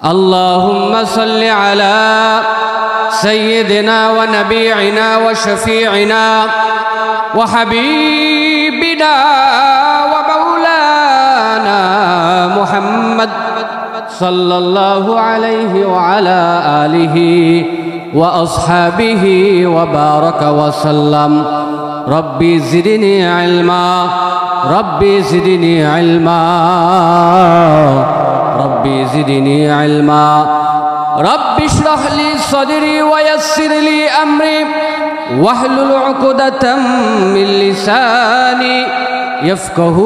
اللهم صل على سيدنا ونبينا وشفيعنا وحبيبنا ومولانا محمد صلى الله عليه وعلى آله وأصحابه وبارك وسلم ربي زدني علما ربي زدني علما ربي زدني علما رب اشرح لي صدري ويسر لي أمري واحلل عقدة من لساني يفقه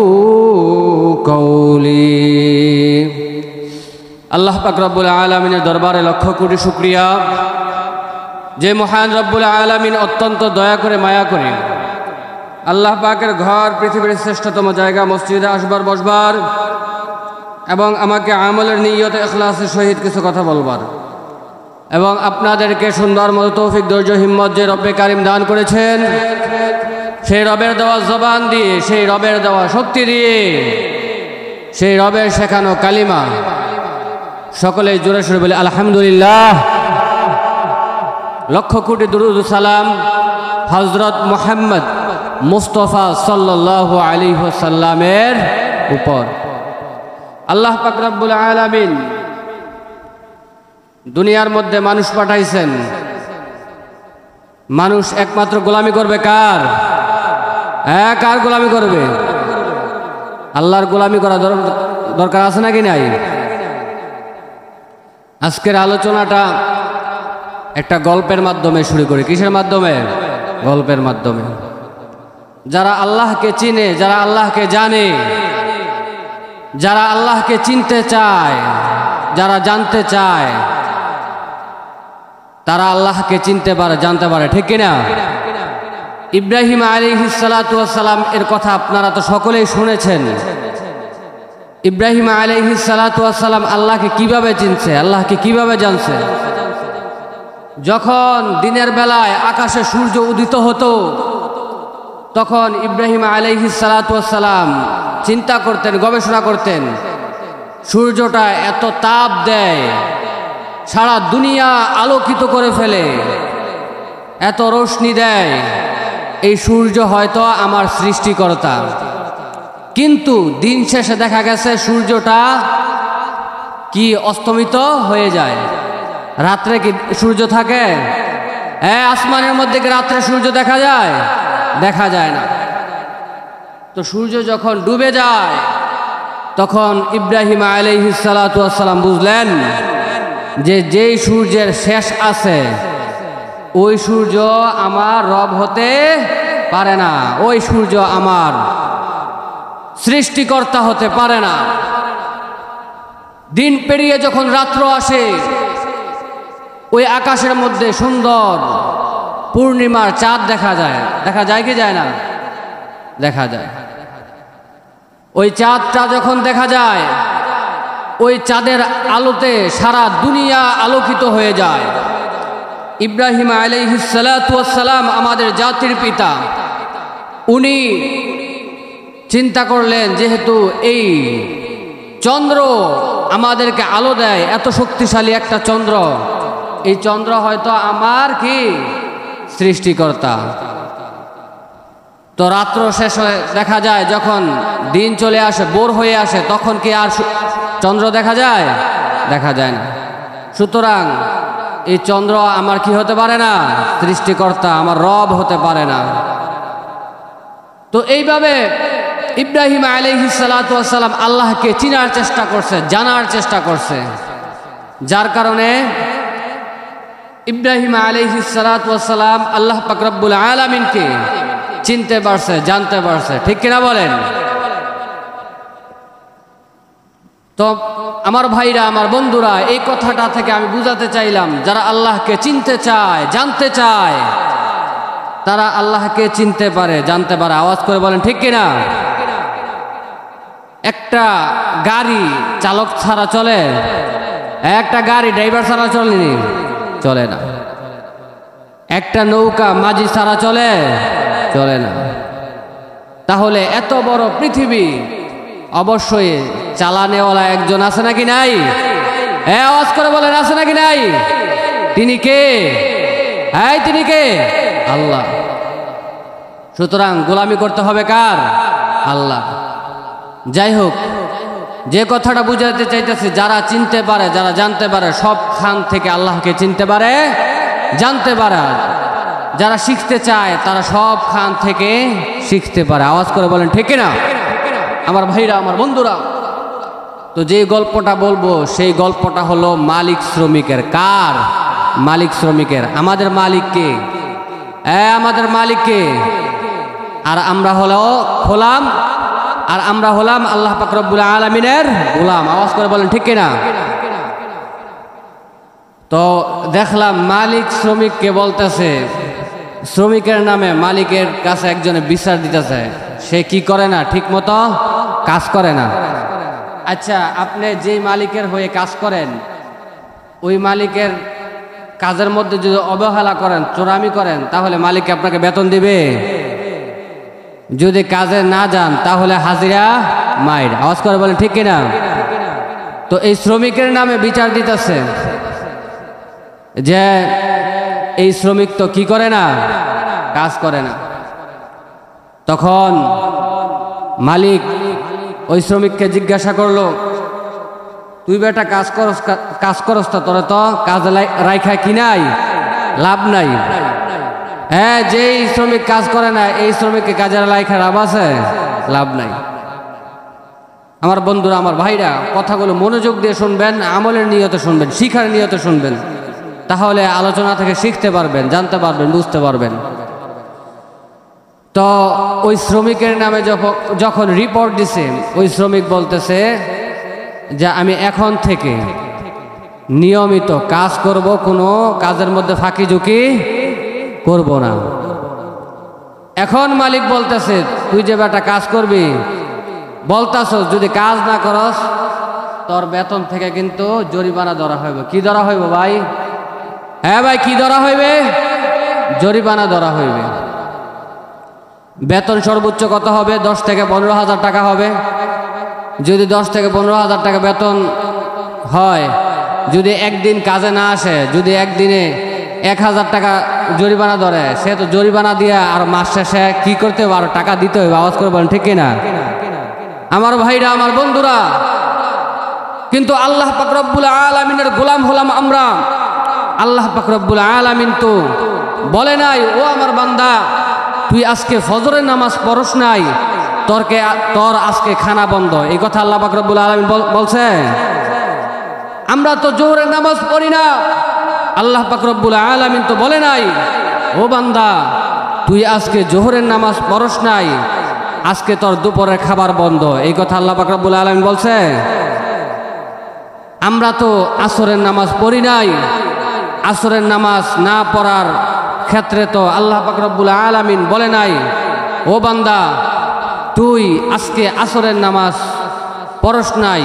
قولي আল্লাহ পাক রব্বুল আলামিনের দরবারে লক্ষ কোটি শুকরিয়া যে মহান রব্বুল আলামিন অত্যন্ত দয়া করে মায়া করে আল্লাহ পাকের ঘর পৃথিবীর শ্রেষ্ঠতম জায়গা মসজিদে আসবার বসবার এবং আমাকে আমলের নিয়তে ইখলাসের সহিত কিছু কথা বলবার এবং আপনাদেরকে সুন্দর মতো তৌফিক ধৈর্য হিম্মত যে রব্বে কারিম দান করেছেন সেই রবের দেওয়া জবান দিয়ে সেই রবের দেওয়া শক্তি দিয়ে সেই রবের শেখানো কালিমা সকলে জোরে সোরে বলে আলহামদুলিল্লাহ। লক্ষ কোটি দুরূদ সালাম হযরত মুহাম্মদ মুস্তাফা সাল্লাল্লাহু আলাইহি ওয়াসাল্লামের উপর। আল্লাহ পাক রব্বুল আলামিন দুনিয়ার মধ্যে মানুষ পাঠাইছেন, মানুষ একমাত্র গোলামি করবে কার? কার গোলামি করবে? আল্লাহর গোলামি করা দরকার আছে নাকি নাই? আজকের আলোচনাটা একটা গল্পের মাধ্যমে শুরু করি। কিসের মাধ্যমে? গল্পের মাধ্যমে। যারা আল্লাহকে চিনে, যারা আল্লাহকে জানে, যারা আল্লাহকে চিনতে চায়, যারা জানতে চায়, তারা আল্লাহকে চিনতে পারে, জানতে পারে, ঠিক কিনা? ইব্রাহিম আলাইহিস সালাতু ওয়াস সালাম এর কথা আপনারা তো সকলেই শুনেছেন। ইব্রাহিম আলাইহিস সালাতু ওয়াস সালাম আল্লাহকে কিভাবে চিনছে, আল্লাহকে কিভাবে জানছে? যখন দিনের বেলায় আকাশে সূর্য উদিত হতো তখন ইব্রাহিম আলাইহিস সালাতু ওয়াস সালাম চিন্তা করতেন, গবেষণা করতেন, সূর্যটা এত তাপ দেয়, সারা দুনিয়া আলোকিত করে ফেলে, এত রোশনি দেয়, এই সূর্য হয়তো আমার সৃষ্টিকর্তা। কিন্তু দিন শেষে দেখা গেছে সূর্যটা কি অস্তমিত হয়ে যায়। রাত্রে কি সূর্য থাকে? আসমানের মধ্যে কি রাত্রে সূর্য দেখা যায়? দেখা যায় না। তো সূর্য যখন ডুবে যায় তখন ইব্রাহিম আলাইহিস সালাতু ওয়াস সালাম বুঝলেন যে যেই সূর্যের শেষ আছে ওই সূর্য আমার রব হতে পারে না, ওই সূর্য আমার সৃষ্টিকর্তা হতে পারে না। দিন পেরিয়ে যখন রাত্র আসে ওই আকাশের মধ্যে সুন্দর পূর্ণিমার চাঁদ দেখা যায়। দেখা যায় কি যায় না? দেখা যায়। ওই চাঁদটা যখন দেখা যায় ওই চাঁদের আলোতে সারা দুনিয়া আলোকিত হয়ে যায়। ইব্রাহিম আলাইহিস সালাতু ওয়াস সালাম আমাদের জাতির পিতা, উনি চিন্তা করলেন যেহেতু এই চন্দ্র আমাদেরকে আলো দেয়, এত শক্তিশালী একটা চন্দ্র, এই চন্দ্র হয়তো আমার কি সৃষ্টিকর্তা। তো রাত্র শেষ হয়ে দেখা যায় যখন দিন চলে আসে, ভোর হয়ে আসে, তখন কি আর চন্দ্র দেখা যায়? দেখা যায় না। সুতরাং এই চন্দ্র আমার কি হতে পারে না? সৃষ্টিকর্তা, আমার রব হতে পারে না। তো এইভাবে ইব্রাহিম আলাইহিস সালাতু ওয়াস সালাম আল্লাহকে চিনার চেষ্টা করছে, জানার চেষ্টা করছে, যার কারণে ইব্রাহিম আলাইহিস সালাতু ওয়াস সালাম আল্লাহ পাক রব্বুল আলামিনকে চিনতে পারছে, জানতে পারছে, ঠিক কিনা বলেন? তো আমার ভাইরা, আমার বন্ধুরা, এই কথাটা থেকে আমি বুঝাতে চাইলাম যারা আল্লাহকে চিনতে চায়, জানতে চায়, তারা আল্লাহকে চিনতে পারে, জানতে পারে। আওয়াজ করে বলেন ঠিক কিনা? একটা গাড়ি চালক ছাড়া চলে? একটা গাড়ি ড্রাইভার ছাড়া চলেনি? চলে না। একটা নৌকা মাঝি ছাড়া চলে? চলে না। তাহলে এত বড় পৃথিবী অবশ্যই চালানেওয়ালা একজন আছে নাকি নাই? আওয়াজ করে বলেন আছে নাকি নাই? তিনি কে? তিনি কে? আল্লাহ। সুতরাং গোলামি করতে হবে কার? আল্লাহ। যাই হোক, যে কথাটা বুঝাতে চাইতেছে, যারা চিনতে পারে, যারা জানতে পারে, সব খান থেকে আল্লাহকে চিনতে পারে, জানতে পারে। যারা শিখতে চায় তারা সব খান থেকে শিখতে পারে। আওয়াজ করে বলেন ঠিক না আমার ভাইরা, আমার বন্ধুরা? তো যে গল্পটা বলবো সেই গল্পটা হলো মালিক শ্রমিকের। কার? মালিক শ্রমিকের। আমাদের মালিককে, আমাদের মালিককে। আর আমরা হলো গোলাম, আর আমরা হলাম আল্লাহ পাক রব্বুল আলামিনের গোলাম। আওয়াজ করে বলেন ঠিক কিনা? তো দেখলাম মালিক শ্রমিককে বলতেছে, শ্রমিকের নামে মালিকের কাছে একজনে বিচার দিতেছে, সে কি করে না, ঠিক মতো কাজ করে না। আচ্ছা, আপনি যেই মালিকের হয়ে কাজ করেন, ওই মালিকের কাজের মধ্যে যদি অবহেলা করেন, চোরামি করেন, তাহলে মালিক আপনাকে বেতন দিবে? যদি কাজে না যান তাহলে হাজিরা মাইর। আওয়াজ করে বলেন ঠিক কিনা? তো এই শ্রমিকের নামে বিচার দিতেছে যে এই শ্রমিক তো কি করে না, কাজ করে না। তখন মালিক ওই শ্রমিককে জিজ্ঞাসা করলো, তুই বেটা কাজ করস তো, তোরে তো কাজ রাইখা কি নাই, লাভ নাই। যেই শ্রমিক কাজ করে না, এই শ্রমিককে কাজের রাইখা লাভ আছে? লাভ নাই। আমার বন্ধুরা, আমার ভাইরা, কথাগুলো মনোযোগ দিয়ে শুনবেন, আমলের নিয়তে শুনবেন, শিখার নিয়তে শুনবেন, তাহলে আলোচনা থেকে শিখতে পারবেন, জানতে পারবেন, বুঝতে পারবেন। তো ওই শ্রমিকের নামে যখন রিপোর্ট দিছে, ওই শ্রমিক বলতেছে যে আমি এখন থেকে নিয়মিত কাজ করব, কোনো কাজের মধ্যে ফাঁকি ঝুঁকি করব না। এখন মালিক বলতেছে, তুই যে বেটা কাজ করবি, বলতাছ যদি কাজ না করস তোর বেতন থেকে কিন্তু জরিমানা ধরা হইবে। কি ধরা হইব ভাই? ভাই, কি ধরা হইবে? জরিমানা ধরা হইবে। বেতন সর্বোচ্চ কত হবে? 10 থেকে 15,000 টাকা হবে। যদি 10 থেকে 15,000 টাকা বেতন হয়, যদি একদিন কাজে না আসে, যদি একদিনে 1,000 টাকা জরিমানা ধরে, সে তো জরিমানা দিয়ে আর মাস শেষে কি করতে হবে? আর টাকা দিতে হবে। আওয়াজ করে বলেন ঠিক কিনা আমার ভাইরা, আমার বন্ধুরা? কিন্তু আল্লাহ পাক রব্বুল আলামিনের গোলাম হলাম আমরা। আল্লাহ পাক রব্বুল আলামিন তো বলে নাই, ও আমার বান্দা, তুই আজকে ফজরের নামাজ পড়স নাই, তোর আজকে খানা বন্ধ। এই কথা আল্লাহ পাক রব্বুল আলামিন বলছে? আমরা তো জোহরের নামাজ পড়ি না, আল্লাহ পাক রব্বুল আলামিন তো বলে নাই, ও বান্দা, তুই আজকে জোহরের নামাজ পড়স নাই, আজকে তোর দুপুরের খাবার বন্ধ। এই কথা আল্লাহ পাক রব্বুল আলামিন বলছে? আমরা তো আসরের নামাজ পড়ি নাই, আসরের নামাজ না পড়ার ক্ষেত্রে তো আল্লাহ পাক রব্বুল আলামিন বলে নাই, ও বান্দা, তুই আজকে আসরের নামাজ পড়স নাই,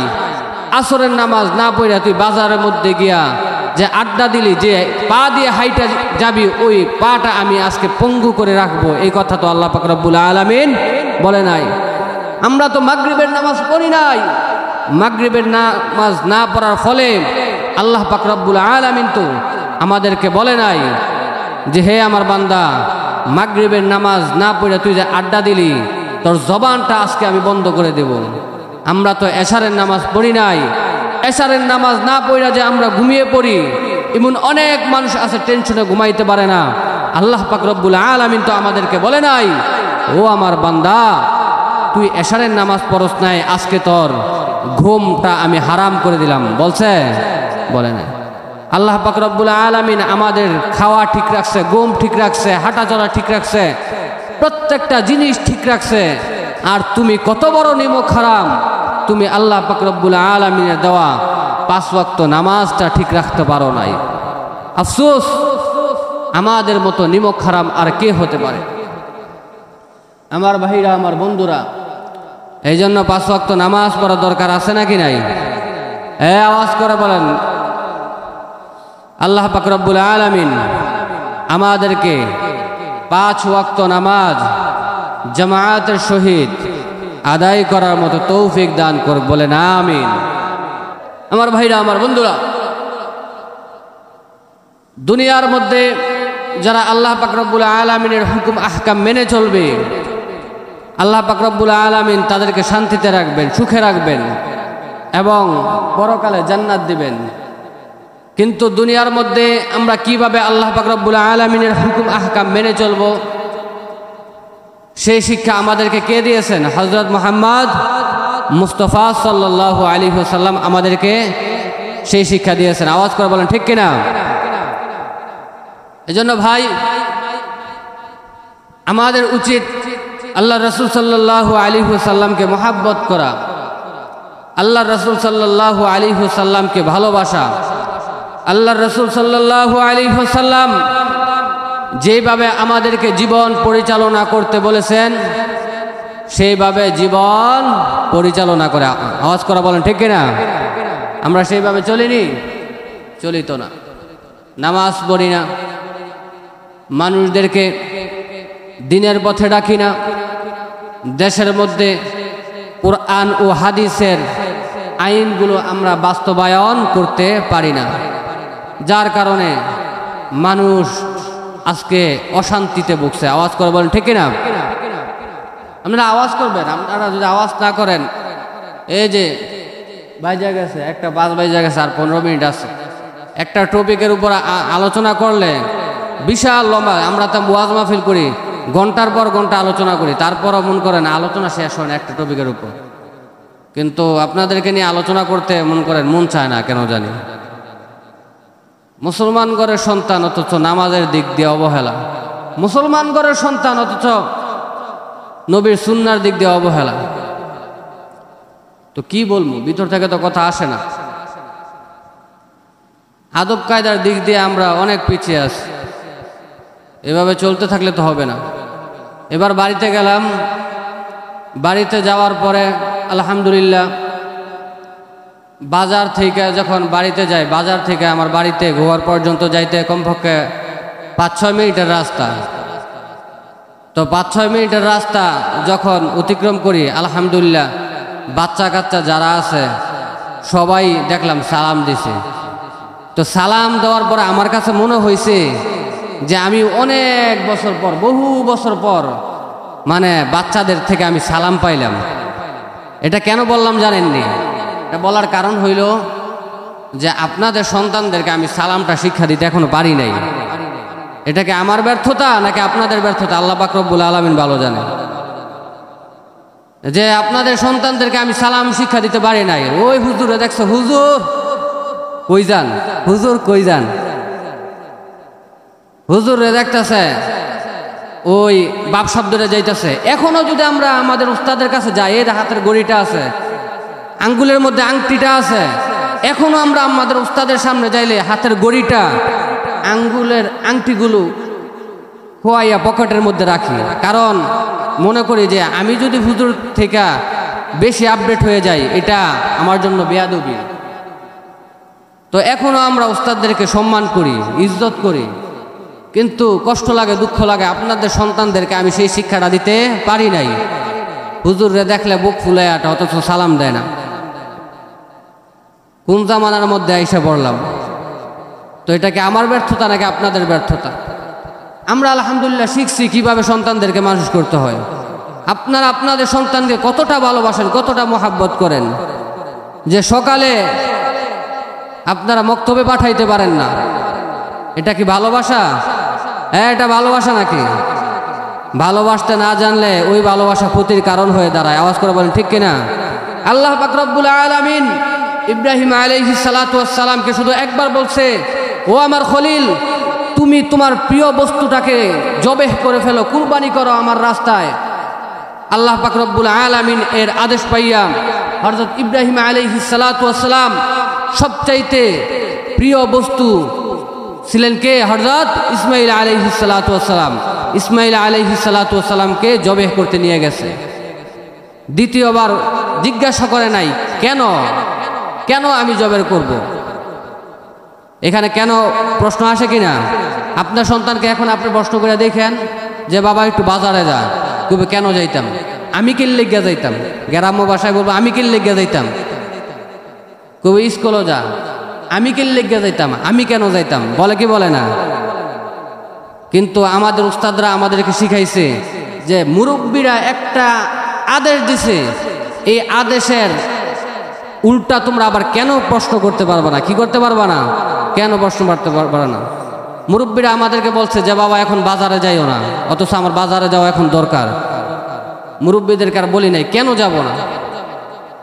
আসরের নামাজ না পড়া তুই বাজারের মধ্যে গিয়া যে আড্ডা দিলি, যে পা দিয়ে হাইটা যাবি, ওই পাটা আমি আজকে পঙ্গু করে রাখবো। এই কথা তো আল্লাহ পাক রব্বুল আলামিন বলে নাই। আমরা তো মাগরিবের নামাজ পড়ি নাই, মাগরিবের নামাজ না পড়ার ফলে আল্লাহ পাক রব্বুল আলামিন তো আমাদেরকে বলে নাই যে হে আমার বান্দা, মাগরিবের নামাজ না পড়ে তুই যে আড্ডা দিলি, তোর জবানটা আজকে আমি বন্ধ করে দেব। আমরা তো এশারের নামাজ পড়ি নাই, এশারের নামাজ না পড়া যে আমরা ঘুমিয়ে পড়ি, এমন অনেক মানুষ আছে টেনশনে ঘুমাইতে পারে না। আল্লাহ পাক রব্বুল আলামিন তো আমাদেরকে বলে নাই, ও আমার বান্দা, তুই এশারের নামাজ পড়স নাই, আজকে তোর ঘুমটা আমি হারাম করে দিলাম। বলছে? বলে না। আল্লাহ পাক রব্বুল আলামিন আমাদের খাওয়া ঠিক রাখছে, ঘুম ঠিক রাখছে, হাঁটা চলা ঠিক রাখছে, প্রত্যেকটা জিনিস ঠিক রাখছে। আর তুমি কত বড় নিমক হারাম, তুমি আল্লাহ পাক রব্বুল আলামিনের দেওয়া 5 ওয়াক্ত নামাজটা ঠিক রাখতে পারো নাই। আফসোস, আমাদের মতো নিমক হারাম আর কে হতে পারে? আমার ভাইরা, আমার বন্ধুরা, এই জন্য 5 ওয়াক্ত নামাজ পড়া দরকার আছে নাকি নাই? আওয়াজ করে বলেন। আল্লাহ পাক রব্বুল আলামিন আমাদেরকে 5 ওয়াক্ত নামাজ জামায়াতের সহিত আদায় করার মতো তৌফিক দান করুক, বলেন আমিন। আমার ভাইরা, আমার বন্ধুরা, দুনিয়ার মধ্যে যারা আল্লাহ পাক রব্বুল আলামিনের হুকুম আহকাম মেনে চলবে, আল্লাহ পাক রব্বুল আলামিন তাদেরকে শান্তিতে রাখবেন, সুখে রাখবেন এবং পরকালে জান্নাত দিবেন। কিন্তু দুনিয়ার মধ্যে আমরা কিভাবে আল্লাহ পাক রব্বুল আলামিনের হুকুম আহকাম মেনে চলব, সেই শিক্ষা আমাদেরকে কে দিয়েছেন? হযরত মুহাম্মদ মুস্তাফা সাল্লাল্লাহু আলাইহি ওয়াসাল্লাম আমাদেরকে সেই শিক্ষা দিয়েছেন। আওয়াজ করে বলেন ঠিক কিনা? এজন্য ভাই, আমাদের উচিত আল্লাহ রাসূল সাল্লাল্লাহু আলাইহি ওয়াসাল্লামকে মহব্বত করা, আল্লাহ রাসূল সাল্লাল্লাহু আলাইহি ওয়াসাল্লামকে ভালোবাসা। আল্লাহ রাসূল সাল্লাল্লাহু আলাইহি ওয়াসাল্লাম যেভাবে আমাদেরকে জীবন পরিচালনা করতে বলেছেন, সেইভাবে জীবন পরিচালনা করে। আওয়াজ করা বলেন ঠিক কিনা? আমরা সেইভাবে চলিনি, চলিত না, নামাজ পড়ি না, মানুষদেরকে দিনের পথে ডাকি না, দেশের মধ্যে কোরআন ও হাদিসের আইনগুলো আমরা বাস্তবায়ন করতে পারি না, যার কারণে মানুষ আজকে অশান্তিতে ভুগছে। আওয়াজ করে বলেন ঠিক কিনা? আপনারা আওয়াজ করবেন। আপনারা যদি আওয়াজ না করেন, এই যে বাইজা গেছে, একটা 5 বাইজা গেছে, আর 15 মিনিট আছে। একটা টপিকের উপর আলোচনা করলে বিশাল লম্বা, আমরা তো ওয়াজ মাহফিল করি, ঘন্টার পর ঘন্টা আলোচনা করি, তারপরও মন করেন আলোচনা শেষ হয় না একটা টপিকের উপর। কিন্তু আপনাদেরকে নিয়ে আলোচনা করতে মন করেন মন চায় না, কেন জানি। মুসলমান ঘরের সন্তান অথচ নামাজের দিক দিয়ে অবহেলা, মুসলমান ঘরের সন্তান অথচ নবীর সুন্নার দিক দিয়ে অবহেলা। তো কি বলবো, ভিতর থেকে তো কথা আসে না। আদব কায়দার দিক দিয়ে আমরা অনেক পিছিয়ে আছি। এভাবে চলতে থাকলে তো হবে না। এবার বাড়িতে গেলাম, বাড়িতে যাওয়ার পরে আলহামদুলিল্লাহ বাজার থেকে যখন বাড়িতে যাই, বাজার থেকে আমার বাড়িতে ঘর পর্যন্ত যাইতে কমপক্ষে 5-6 মিনিটের রাস্তা। তো 5-6 মিনিটের রাস্তা যখন অতিক্রম করি, আলহামদুলিল্লাহ বাচ্চা কাচ্চা যারা আছে সবাই দেখলাম সালাম দিছে। তো সালাম দেওয়ার পরে আমার কাছে মনে হয়েছে যে আমি অনেক বছর পর, বহু বছর পর মানে বাচ্চাদের থেকে আমি সালাম পাইলাম। এটা কেন বললাম জানেননি? এটা বলার কারণ হইল যে আপনাদের সন্তানদেরকে আমি সালামটা শিক্ষা দিতে এখনো পারি নাই। এটা কি আমার ব্যর্থতা নাকি আপনাদের ব্যর্থতা? আল্লাহ পাক রব্বুল আলামিন ভালো জানে যে আপনাদের সন্তানদেরকে আমি সালাম শিক্ষা দিতে পারি নাই। ওই হুজুরে দেখছো, হুজুর কই যান, হুজুর কই যান, হুজুর রে দেখতেছে ওই বাপ শব্দরে যাইতেছে। এখনো যদি আমরা আমাদের উস্তাদের কাছে যাই, এর হাতের গড়িটা আছে, আঙ্গুলের মধ্যে আংটিটা আছে, এখনো আমরা আমাদের উস্তাদের সামনে যাইলে হাতের গড়িটা, আঙ্গুলের আংটিগুলো খোয়াইয়া পকেটের মধ্যে রাখি। কারণ মনে করি যে আমি যদি হুজুর থেকে বেশি আপডেট হয়ে যাই, এটা আমার জন্য বেয়াদবি। তো এখনো আমরা উস্তাদদেরকে সম্মান করি, ইজ্জত করি, কিন্তু কষ্ট লাগে, দুঃখ লাগে আপনাদের সন্তানদেরকে আমি সেই শিক্ষাটা দিতে পারি নাই। হুজুররে দেখলে বুক ফুলায় আটা, অথচ সালাম দেয় না। কোন জামানার মধ্যে আইসা পড়লাম? তো এটা কি আমার ব্যর্থতা নাকি আপনাদের ব্যর্থতা? আমরা আলহামদুলিল্লাহ শিখছি কিভাবে সন্তানদেরকে মানুষ করতে হয়। আপনারা আপনাদের সন্তানকে কতটা ভালোবাসেন, কতটা মহাব্বত করেন যে সকালে আপনারা মক্তবে পাঠাইতে পারেন না। এটা কি ভালোবাসা? হ্যাঁ, এটা ভালোবাসা নাকি? ভালোবাসতে না জানলে ওই ভালোবাসা ক্ষতির কারণ হয়ে দাঁড়ায়। আওয়াজ করে বলেন ঠিক কিনা? আল্লাহ পাক রব্বুল আলামিন ইব্রাহিম আলাইহিস সালাতু ওয়াস সালামকে শুধু একবার বলছে, ও আমার খলিল, তুমি তোমার প্রিয় বস্তুটাকে জবেহ করে ফেলো, কুরবানি করো আমার রাস্তায়। আল্লাহ পাক রব্বুল আলামিন এর আদেশ পাইয়া হযরত ইব্রাহিম আলাইহিস সালাতু ওয়াস সালাম সবচাইতে প্রিয় বস্তু ছিলেন কে? হযরত ইসমাঈল আলাইহিস সালাতু ওয়াস সালাম। ইসমাঈল আলাইহিস সালাতু ওয়াস সালামকে জবেহ করতে নিয়ে গেছে। দ্বিতীয়বার জিজ্ঞাসা করে নাই কেন, কেন আমি জবেহ করব? এখানে কেন প্রশ্ন আসে কিনা? আপনার সন্তানকে এখন আপনি প্রশ্ন করে দেখেন যে বাবা একটু বাজারে যা, কবে কেন যাইতাম? আমি কি লেগে যাইতাম? গ্রাম্য ভাষায় বলবো আমি কি লেগে যাইতাম। কবে স্কুলে যা, আমি কি লেগে যাইতাম, আমি কেন যাইতাম, বলে কি বলে না? কিন্তু আমাদের উস্তাদরা আমাদেরকে শিখাইছে যে মুরব্বীরা একটা আদেশ দিছে, এই আদেশের উল্টা তোমরা আবার কেন প্রশ্ন করতে পারবে না? কি করতে পারবে না? কেন প্রশ্ন করতে পারবে না? মুরব্বীরা আমাদেরকে বলছে যে বাবা এখন বাজারে যাইও না, অথচ আমার বাজারে যাওয়া এখন দরকার। মুরব্বীদেরকে আর বলি নাই কেন যাব না,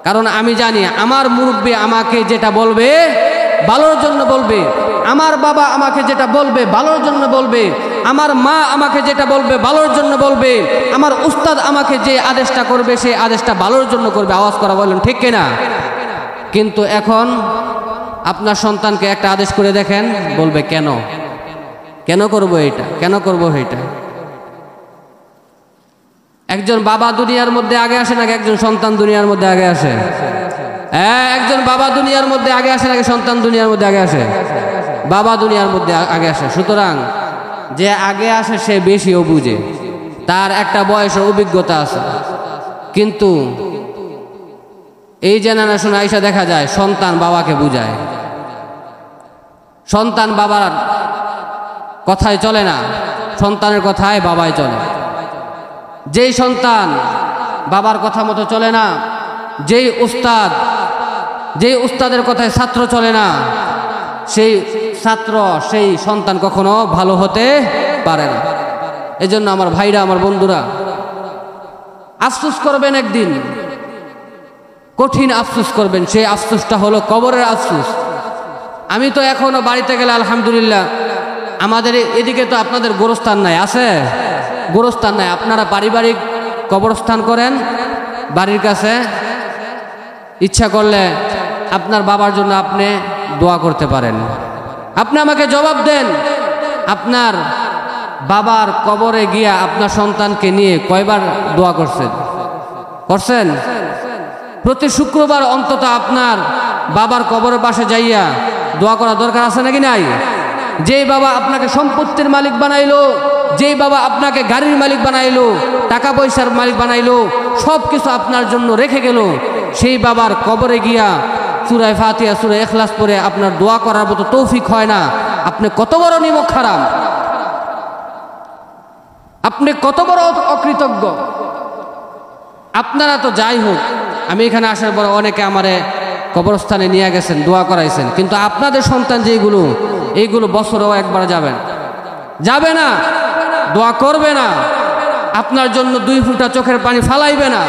কারণ আমি জানি আমার মুরব্বী আমাকে যেটা বলবে ভালোর জন্য বলবে, আমার বাবা আমাকে যেটা বলবে ভালোর জন্য বলবে, আমার মা আমাকে যেটা বলবে ভালোর জন্য বলবে, আমার উস্তাদ আমাকে যে আদেশটা করবে সেই আদেশটা ভালোর জন্য করবে। আওয়াজ করা বলেন ঠিক কিনা? কিন্তু এখন আপনার সন্তানকে একটা আদেশ করে দেখেন, বলবে কেন, কেন করব এটা, কেন করব এটা। একজন বাবা দুনিয়ার মধ্যে আগে আসে নাকি একজন সন্তান দুনিয়ার মধ্যে আগে আসে? একজন বাবা দুনিয়ার মধ্যে আগে আসে নাকি সন্তান দুনিয়ার মধ্যে আগে আসে? বাবা দুনিয়ার মধ্যে আগে আসে। সুতরাং যে আগে আসে সে বেশিও বুঝে, তার একটা বয়সের অভিজ্ঞতা আছে। কিন্তু এই জেনারেশন আইসা দেখা যায় সন্তান বাবাকে বুঝায়, সন্তান বাবার কথায় চলে না, সন্তানের কথায় বাবাই চলে। যেই সন্তান বাবার কথা মতো চলে না, যেই উস্তাদের কথায় ছাত্র চলে না, সেই ছাত্র সেই সন্তান কখনো ভালো হতে পারে না। এজন্য আমার ভাইরা, আমার বন্ধুরা, আফসোস করবেন, একদিন কঠিন আফসোস করবেন। সেই আফসোসটা হলো কবরের আফসোস। আমি তো এখনো বাড়িতে গেলে আলহামদুলিল্লাহ, আমাদের এদিকে তো আপনাদের গোরস্থান নাই, আছে গোরস্থান নাই, আপনারা পারিবারিক কবরস্থান করেন বাড়ির কাছে। ইচ্ছা করলে আপনার বাবার জন্য আপনি দোয়া করতে পারেন। আপনি আমাকে জবাব দেন, আপনার বাবার কবরে গিয়া আপনার সন্তানকে নিয়ে কয়বার দোয়া করছেন? প্রতি শুক্রবার অন্তত আপনার বাবার কবরের পাশে যাইয়া দোয়া করা দরকার আছে নাকি নাই? যেই বাবা আপনাকে সম্পত্তির মালিক বানাইলো, যেই বাবা আপনাকে গাড়ির মালিক বানাইলো, টাকা পয়সার মালিক বানাইলো, সব কিছু আপনার জন্য রেখে গেল, সেই বাবার কবরে গিয়া সূরা ফাতিহা, সূরা ইখলাস পড়ে আপনার দোয়া করার মতো তৌফিক হয় না। আপনি কত বড় নিমক হারাম, আপনি কত বড় অকৃতজ্ঞ। আপনারা তো যাই হোক, আমি এখানে আসার পর অনেকে আমারে কবরস্থানে নিয়ে গেছেন, দোয়া করাইছেন, কিন্তু আপনাদের সন্তান যেগুলো, এইগুলো বছরেও একবার যাবে না, দোয়া করবে না, আপনার জন্য 2 ফোঁটা চোখের পানি ফালাইবে না,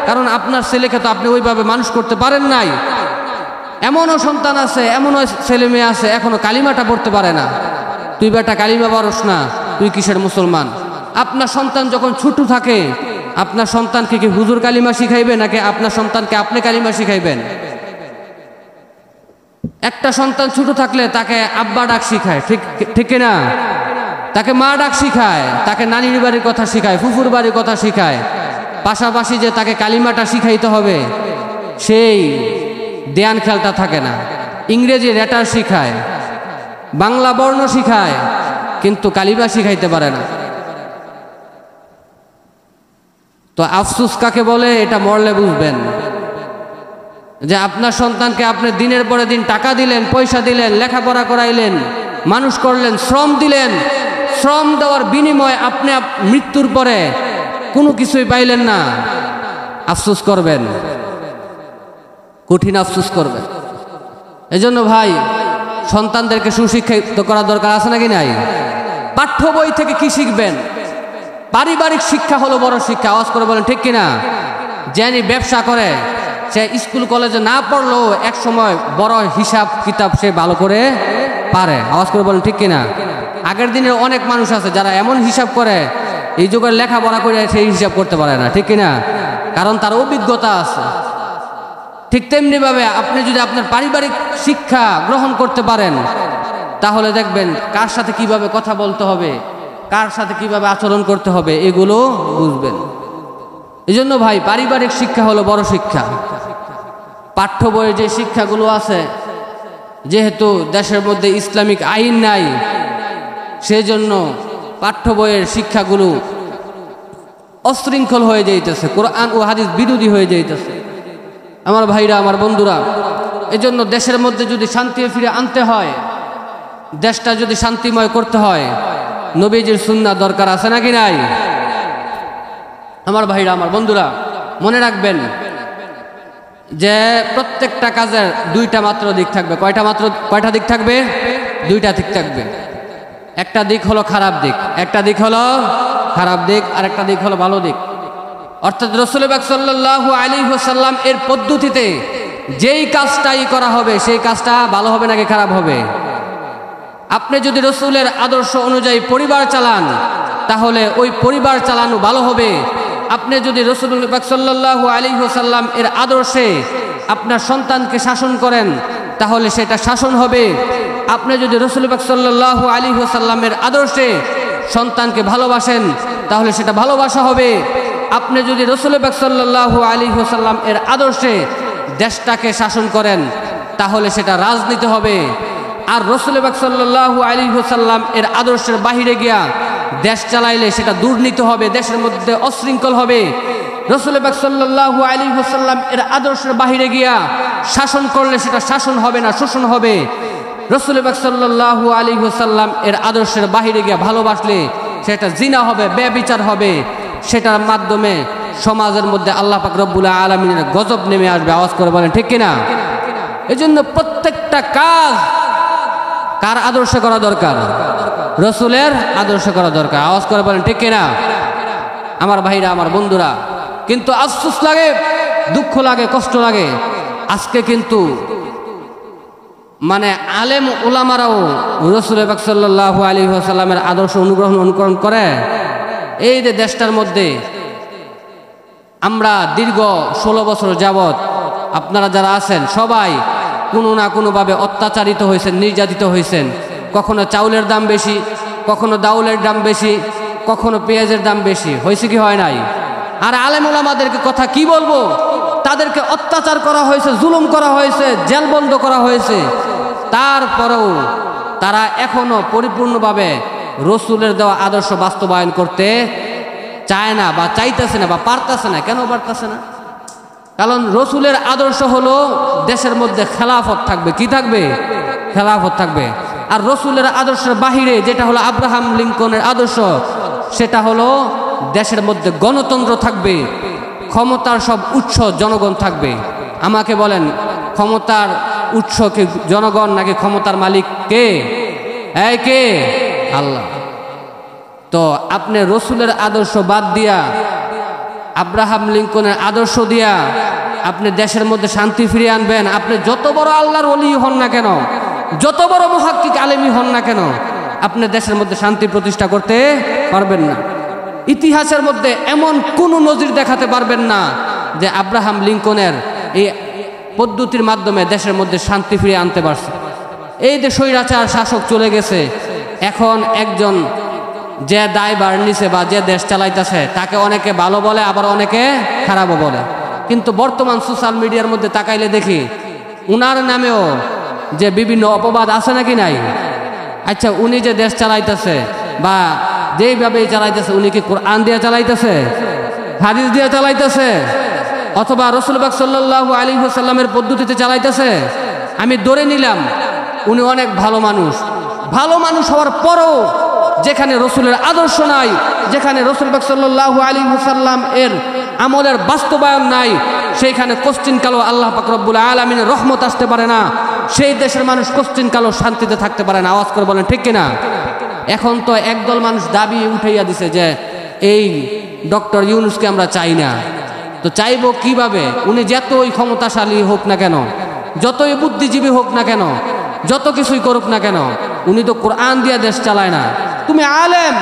কারণ আপনার ছেলেকে তো আপনি ওইভাবে মানুষ করতে পারেন নাই। এমনও সন্তান আছে, এমনও ছেলে মেয়ে আছে এখনো কালিমাটা পড়তে পারে না। তুই বেটা কালিমা পারস না, তুই কিসের মুসলমান? আপনার সন্তান যখন ছোট থাকে, আপনার সন্তানকে কি হুজুর কালিমা শিখাইবে নাকি আপনার সন্তানকে আপনি কালিমা শিখাইবেন? একটা সন্তান ছোট থাকলে তাকে আব্বা ডাক শিখায়, ঠিক না? তাকে মা ডাক শিখায়, তাকে নানির বাড়ির কথা শিখায়, ফুফুর বাড়ির কথা শিখায়, পাশাপাশি যে তাকে কালিমাটা শিখাইতে হবে সেই ধ্যান খেয়ালটা থাকে না। ইংরেজি লেটার শিখায়, বাংলা বর্ণ শিখায়, কিন্তু কালিমা শিখাইতে পারে না। তো আফসোস কাকে বলে এটা মরলে বুঝবেন, যে আপনার সন্তানকে আপনি দিনের পরে দিন টাকা দিলেন, পয়সা দিলেন, লেখাপড়া করাইলেন, মানুষ করলেন, শ্রম দিলেন, শ্রম দেওয়ার বিনিময়ে আপনি মৃত্যুর পরে কোনো কিছুই পাইলেন না। আফসোস করবেন, কঠিন আফসোস করবেন। এজন্য ভাই, সন্তানদেরকে সুশিক্ষিত করা দরকার আছে নাকি নাই? পাঠ্য বই থেকে কি শিখবেন? পারিবারিক শিক্ষা হলো বড় শিক্ষা। আওয়াজ করে বলেন ঠিক কিনা? যিনি ব্যবসা করে সে স্কুল কলেজে না পড়লেও এক সময় বড় হিসাব কিতাব সে ভালো করে পারে। আওয়াজ করে বলেন ঠিক কিনা? আগের দিনের অনেক মানুষ আছে যারা এমন হিসাব করে, এই যুগের লেখাপড়া করে সেই হিসাব করতে পারে না, ঠিক কিনা? কারণ তার অভিজ্ঞতা আছে। ঠিক তেমনিভাবে আপনি যদি আপনার পারিবারিক শিক্ষা গ্রহণ করতে পারেন, তাহলে দেখবেন কার সাথে কিভাবে কথা বলতে হবে, কার সাথে কিভাবে আচরণ করতে হবে, এগুলো বুঝবেন। এই জন্য ভাই, পারিবারিক শিক্ষা হলো বড় শিক্ষা। পাঠ্য বইয়ে যে শিক্ষাগুলো আছে, যেহেতু দেশের মধ্যে ইসলামিক আইন নাই, সেজন্য পাঠ্য বইয়ের শিক্ষাগুলো অশৃঙ্খল হয়ে যাইতেছে, কোরআন ও হাদিস বিরোধী হয়ে যাইতেছে। আমার ভাইরা, আমার বন্ধুরা, এজন্য দেশের মধ্যে যদি শান্তি ফিরে আনতে হয়, দেশটা যদি শান্তিময় করতে হয়, নবীজির সুন্নাহ দরকার আছে নাকি নাই? আমার ভাইরা, আমার বন্ধুরা, মনে রাখবেন যে প্রত্যেকটা কাজের দুইটা মাত্র দিক থাকবে। কয়টা দিক থাকবে? দুইটা দিক থাকবে। একটা দিক হলো খারাপ দিক, একটা দিক হলো খারাপ দিক, আর একটা দিক হলো ভালো দিক। অর্থাৎ রাসূল পাক সাল্লাল্লাহু আলাইহি ওয়াসাল্লাম এর পদ্ধতিতে যেই কাজটাই করা হবে সেই কাজটা ভালো হবে নাকি খারাপ হবে? আপনি যদি রাসূলের আদর্শ অনুযায়ী পরিবার চালান তাহলে ওই পরিবার চালানো ভালো হবে। আপনি যদি রাসূল পাক সাল্লাল্লাহু আলাইহি ওয়াসাল্লাম এর আদর্শে আপনার সন্তানকে শাসন করেন তাহলে সেটা শাসন হবে। আপনি যদি রাসূল পাক সাল্লাল্লাহু আলাইহি ওয়াসাল্লামের আদর্শে সন্তানকে ভালোবাসেন তাহলে সেটা ভালোবাসা হবে। আপনি যদি রাসূল পাক সাল্লাল্লাহু আলাইহি ওয়াসাল্লাম এর আদর্শে দেশটাকে শাসন করেন তাহলে সেটা রাজনীতি হবে। আর রাসূল পাক সাল্লাল্লাহু আলাইহি ওয়াসাল্লাম এর আদর্শের বাহিরে গিয়া দেশ চালাইলে সেটা দুর্নীতি হবে, দেশের মধ্যে অশৃঙ্খল হবে। রাসূল পাক সাল্লাল্লাহু আলাইহি ওয়াসাল্লাম এর আদর্শের বাহিরে গিয়া শাসন করলে সেটা শাসন হবে না, শোষণ হবে। রাসূল পাক সাল্লাল্লাহু আলাইহি ওয়াসাল্লাম এর আদর্শের বাহিরে গিয়া ভালোবাসলে সেটা জিনা হবে, ব্যভিচার হবে। সেটার মাধ্যমে সমাজের মধ্যে আল্লাহ পাক রব্বুল আলামিনের গজব নেমে আসবে। আওয়াজ করে বলেন ঠিক কিনা? এজন্য প্রত্যেকটা কাজ কার আদর্শে করা দরকার? রাসূলের আদর্শে করা দরকার। আওয়াজ করে বলেন ঠিক কিনা? আমার ভাইরা, আমার বন্ধুরা, কিন্তু আফসোস লাগে, দুঃখ লাগে, কষ্ট লাগে, আজকে কিন্তু মানে আলেম উলামারাও রাসূল পাক সাল্লাল্লাহু আলাইহি ওয়াসাল্লামের আদর্শ অনুকরণ করে। এই যে দেশটার মধ্যে আমরা দীর্ঘ 16 বছর যাবৎ আপনারা যারা আছেন সবাই কোনো না কোনোভাবে অত্যাচারিত হয়েছেন, নির্যাতিত হয়েছেন। কখনো চাউলের দাম বেশি, কখনো ডাউলের দাম বেশি, কখনো পেঁয়াজের দাম বেশি। হয়েছে কি হয় নাই? আর আলেম ওলামাদেরকে কথা কি বলবো, তাদেরকে অত্যাচার করা হয়েছে, জুলুম করা হয়েছে, জেল বন্ধ করা হয়েছে। তারপরেও তারা এখনো পরিপূর্ণভাবে রাসূলের দেওয়া আদর্শ বাস্তবায়ন করতে চায় না বা চাইতেছে না বা পারতেছে না। কেন পারতেছে না? কারণ রাসূলের আদর্শ হলো দেশের মধ্যে খেলাফত থাকবে। কি থাকবে? খেলাফত থাকবে। আর রাসূলের আদর্শের বাহিরে যেটা হলো আব্রাহাম লিঙ্কনের আদর্শ, সেটা হলো দেশের মধ্যে গণতন্ত্র থাকবে, ক্ষমতার সব উৎস জনগণ থাকবে। আমাকে বলেন, ক্ষমতার উৎস কি জনগণ নাকি ক্ষমতার মালিক কে? কে? আল্লাহ। তো আপনি রাসূলের আদর্শ বাদ দিয়া আব্রাহাম লিঙ্কনের আদর্শ দিয়া আপনি দেশের মধ্যে শান্তি ফিরিয়ে আনবেন? আপনি যত বড় আল্লাহর ওলি হন না কেন, যত বড় মুহাক্কিক আলেমী হন না কেন, আপনি দেশের মধ্যে শান্তি প্রতিষ্ঠা করতে পারবেন না। ইতিহাসের মধ্যে এমন কোন নজির দেখাতে পারবেন না যে আব্রাহাম লিঙ্কনের এই পদ্ধতির মাধ্যমে দেশের মধ্যে শান্তি ফিরিয়ে আনতে পারছে। এই যে স্বৈরাচার শাসক চলে গেছে, এখন একজন যে দায়ভার নিছে বা যে দেশ চালাইতেছে তাকে অনেকে ভালো বলে, আবার অনেকে খারাপও বলে। কিন্তু বর্তমান সোশ্যাল মিডিয়ার মধ্যে তাকাইলে দেখি উনার নামেও যে বিভিন্ন অপবাদ আছে নাকি নাই? আচ্ছা, উনি যে দেশ চালাইতেছে বা যেইভাবে চালাইতেছে, উনি কি কোরআন দিয়ে চালাইতেছে, হাদিস দিয়ে চালাইতেছে, অথবা রাসূল পাক সাল্লাল্লাহু আলাইহি ওয়াসাল্লামের পদ্ধতিতে চালাইতেছে? আমি ধরে নিলাম উনি অনেক ভালো মানুষ। ভালো মানুষ হওয়ার পরও যেখানে রাসূলের আদর্শ নাই, যেখানে রাসূল পাক সাল্লাল্লাহু আলাইহি ওয়াসাল্লাম এর আমলের বাস্তবায়ন নাই, সেইখানে কোশ্চিনকালও আল্লাহ পাক রব্বুল আলামিনের রহমত আসতে পারে না। সেই দেশের মানুষ কোশ্চিনকালও শান্তিতে থাকতে পারে না। আওয়াজ করে বলেন ঠিক কিনা? এখন তো একদল মানুষ দাবি উঠাইয়া দিছে যে এই ডক্টর ইউনূসকে আমরা চাই না। তো চাইবো কিভাবে? উনি যতই ক্ষমতাশালী হোক না কেন, যতই বুদ্ধিজীবী হোক না কেন, যত কিছুই করুক না কেন, উনি তো কোরআন দিয়া দেশ চালায় না। তুমি আলেম,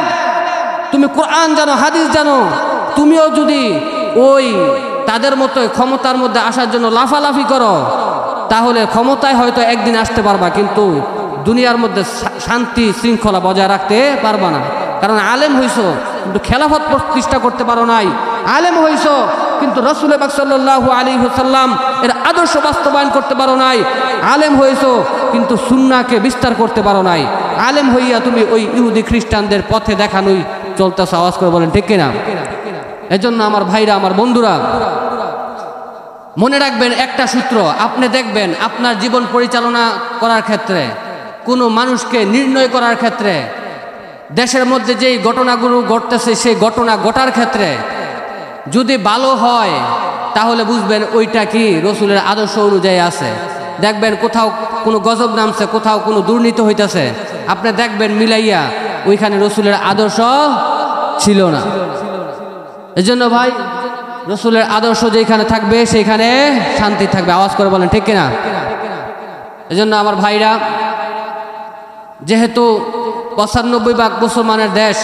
তুমি কোরআন জানো, হাদিস জানো, তুমিও যদি ওই তাদের মতো ক্ষমতার মধ্যে আসার জন্য লাফালাফি করো তাহলে ক্ষমতায় হয়তো একদিন আসতে পারবা, কিন্তু দুনিয়ার মধ্যে শান্তি শৃঙ্খলা বজায় রাখতে পারবা না। কারণ আলেম হইছো কিন্তু খেলাফত প্রতিষ্ঠা করতে পারো নাই। আলেম হইছো কিন্তু রাসূল পাক সাল্লাল্লাহু আলাইহি ওয়াসাল্লাম এর আদর্শ বাস্তবায়ন করতে পারো নাই। আলেম হইছো কিন্তু সুন্নাহকে বিস্তার করতে পারো নাই। আলেম হইয়া তুমি ওই ইহুদি খ্রিস্টানদের পথে দেখানোই চলতেছ। আওয়াজ করে বলেন ঠিক কিনা? এজন্য আমার ভাইরা, আমার বন্ধুরা, মনে রাখবেন একটা সূত্র, আপনি দেখবেন আপনার জীবন পরিচালনা করার ক্ষেত্রে, কোনো মানুষকে নির্ণয় করার ক্ষেত্রে, দেশের মধ্যে যেই ঘটনাগুলো ঘটতেছে সেই ঘটনা ঘটার ক্ষেত্রে যদি ভালো হয় তাহলে বুঝবেন ওইটা কি রসুলের আদর্শ অনুযায়ী আছে। দেখবেন কোথাও কোনো গজব নামছে, কোথাও কোনো দুর্নীতি হইতেছে, আপনি দেখবেন মিলাইয়া ওইখানে রসুলের আদর্শ ছিল না। এজন্য ভাই, রসুলের আদর্শ যেখানে থাকবে সেইখানে শান্তি থাকবে। আওয়াজ করে বলেন ঠিক কিনা? এজন্য আমার ভাইরা, যেহেতু ৯৫ ভাগ মুসলমানের দেশ,